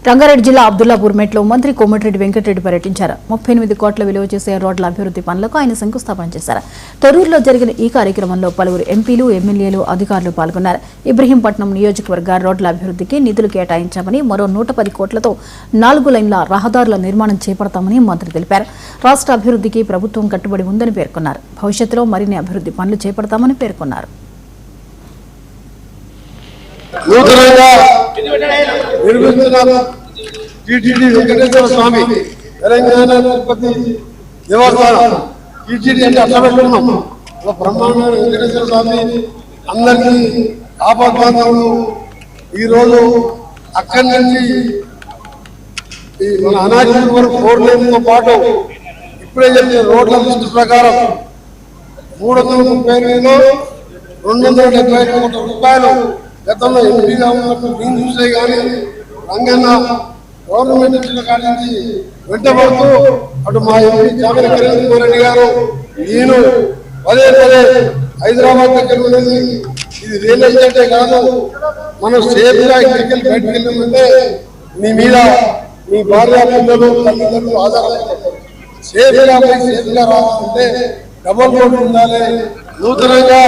రంగారెడ్డి జిల్లా అబ్దుల్లాపూర్మెట్లో మంత్రి కోమటిరెడ్డి వెంకటరెడ్డి పర్యటించారు. 38 కోట్ల విలువ చేసే రోడ్ల అభివృద్ధి పనులకు ఆయన శంకుస్థాపన చేశారు. తొర్రూరులో జరిగిన ఈ కార్యక్రమంలో పలువురు ఎంపీలు, ఎమ్మెల్యేలు, అధికారులు పాల్గొన్నారు. ఇబ్రహీంపట్నం నియోజకవర్గ రోడ్ల అభివృద్ధికి నిధులు కేటాయించామని, మరో 110 కోట్లతో 4 లైన్ల రహదారుల నిర్మాణం చేపడతామని మంత్రి తెలిపారు. రాష్ట్ర అభివృద్ధికి ప్రభుత్వం కట్టుబడి ఉందని పేర్కొన్నారు. భవిష్యత్తులో మరిన్ని అభివృద్ధి పనులు చేపడతామని పేర్కొన్నారు. టీటీడీ వెంకటేశ్వర స్వామి తెలంగాణ తిరుపతి దేవస్థానం టీటీడీ అంటే అట్లా పెట్టుకున్నాం. బ్రహ్మాండ వెంకటేశ్వర స్వామి అందరికీ ఆపద్బాంధవులు. ఈరోజు అక్కడి నుంచి ఈ మన అనాథపురం వరకు 4 లేన్తో పాటు ఇప్పుడే చెప్పిన రోడ్ల లిస్టు ప్రకారం 335లో 275 కోట్ల రూపాయలు గతంలో ఎంపీగా ఉన్నప్పుడు నేను చూసే కానీ రంగన్న గవర్నమెంట్ ఇచ్చిన కాడి నుంచి వెంటబడుతూ అటు మా ఎంపీ చామల కిరణ్ కుమార్ రెడ్డి గారు నేను పదే హైదరాబాద్ దగ్గర ఉన్నది ఇది రియల్ ఎస్టేటే కాదు, మనం సేఫ్గా ఇక్కడికి బయటకు వెళ్ళామంటే మీ మీద మీ భార్య పిల్లలు తల్లిదండ్రులు ఆధారపడతారు. సేఫ్గా పోయి సేఫ్గా రావాలంటే డబల్ రోడ్డు ఉండాలి. నూతనంగా